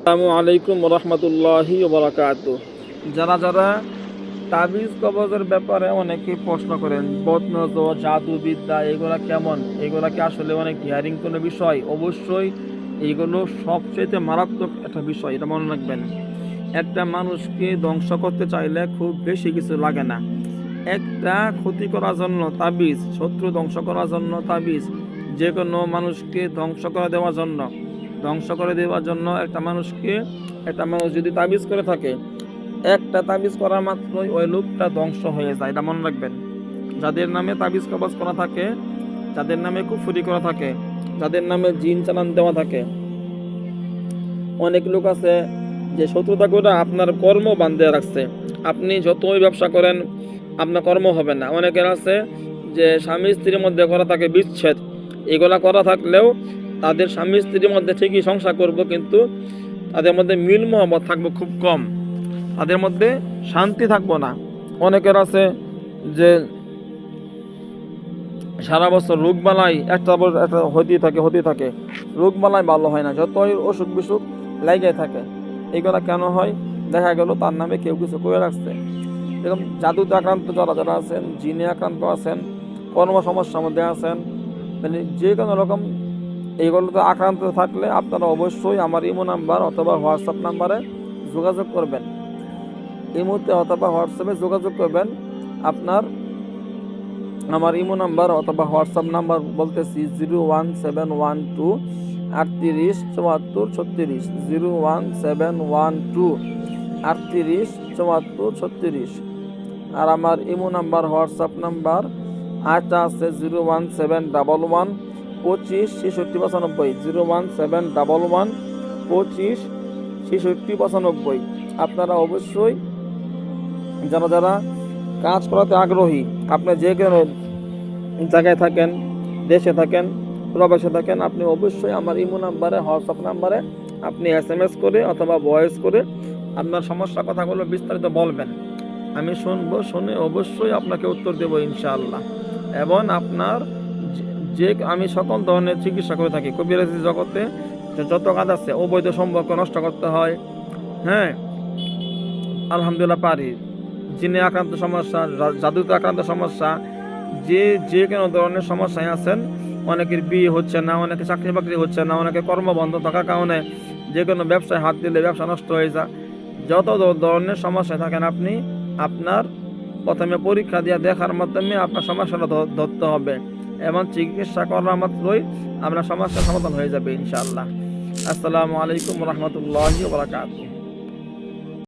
আসসালামু আলাইকুম রহমতুল্লাহি বারাকাতুহু। যারা তাবিজ কবজের ব্যাপারে অনেকেই প্রশ্ন করেন, বদনজর, জাদুবিদ্যা এগুলা কেমন, এগুলা কি আসলে অনেক হিয়ারিং কোনো বিষয়? অবশ্যই এইগুলো সবচেয়ে মারাত্মক একটা বিষয়, এটা মনে রাখবেন। একটা মানুষকে ধ্বংস করতে চাইলে খুব বেশি কিছু লাগে না। একটা ক্ষতি করার জন্য তাবিজ, শত্রু ধ্বংস করার জন্য তাবিজ, যে কোনো মানুষকে ধ্বংস করে দেওয়ার জন্য একটা মানুষ যদি তাবিজ করে থাকে, একটা তাবিজ করা মাত্রই ওই লোকটা ধ্বংস হয়ে যায়, এটা মনে রাখবেন। যাদের নামে তাবিজ কবজ করা থাকে, যাদের নামে কুফরি করা থাকে, যাদের নামে জিন চালান দেওয়া থাকে, অনেক লোক আছে যে শত্রুতা করে আপনার কর্ম বান্ধে রাখছে। আপনি যতই ব্যবসা করেন আপনার কর্ম হবে না। অনেকের আছে যে স্বামী স্ত্রীর মধ্যে করা থাকে বিচ্ছেদ, এগুলা করা থাকলেও তাদের স্বামী স্ত্রীর মধ্যে ঠিকই সংসার করব, কিন্তু তাদের মধ্যে মিল মহব্বত থাকবে খুব কম, তাদের মধ্যে শান্তি থাকবো না। অনেকের আছে যে সারা বছর রোগবালাই একটা হতেই থাকে, রোগবালাই ভালো হয় না, যতই অসুখ বিসুখ লেগে থাকে। এইগুলা কেন হয়? দেখা গেল তার নামে কেউ কিছু করে রাখছে। এরকম জাদুতে আক্রান্ত যারা আছেন, জিনে আক্রান্ত আছেন, কর্ম সমস্যার মধ্যে আছেন, মানে যে কোনো রকম এইগুলোতে আক্রান্ত থাকলে আপনারা অবশ্যই আমার ইমো নাম্বার অথবা হোয়াটসঅ্যাপ নাম্বারে যোগাযোগ করবেন। ইমোতে অথবা হোয়াটসঅ্যাপে যোগাযোগ করবেন। আমার ইমো নাম্বার অথবা হোয়াটসঅ্যাপ নাম্বার বলতেছি 01712 38 74 36, 01712 38 74 36। আর আমার ইমো নাম্বার হোয়াটসঅ্যাপ নাম্বার আরেকটা আছে 01711 25 66 95, 01711 25 66 95। আপনারা অবশ্যই যারা কাজ করাতে আগ্রহী, আপনি যে কোনো জায়গায় থাকেন, দেশে থাকেন, প্রবাসে থাকেন, আপনি অবশ্যই আমার ইমো নাম্বারে, হোয়াটসঅ্যাপ নাম্বারে আপনি SMS করে অথবা ভয়েস করে আপনার সমস্যা কথাগুলো বিস্তারিত বলবেন। আমি শুনবো, শুনে অবশ্যই আপনাকে উত্তর দেবো ইনশাআল্লাহ। এবং আমি সকল ধরনের চিকিৎসা করে থাকি। কবিরাজি জগতে যত কাজ আছে, অবৈধ সম্পর্ক নষ্ট করতে হয়, হ্যাঁ, আলহামদুলিল্লাহ পারি। জিনে আক্রান্ত সমস্যা, জাদুতে আক্রান্ত সমস্যা, যে কোনো ধরনের সমস্যায় আছেন, অনেকের বিয়ে হচ্ছে না, অনেকে চাকরি বাকরি হচ্ছে না, অনেকে কর্মবন্ধ থাকার কারণে যে কোনো ব্যবসায় হাত দিলে ব্যবসা নষ্ট হয়ে যায়, যত ধরনের সমস্যায় থাকেন আপনি, আপনার প্রথমে পরীক্ষা দিয়ে দেখার মাধ্যমে আপনার সমস্যাটা ধরতে হবে এবং চিকিৎসা করার মাত্রই আপনার সমস্যার সমাধান হয়ে যাবে ইনশাআল্লাহ। আসসালামু আলাইকুম রহমতুল্লাহি ওয়া বারাকাতুহু।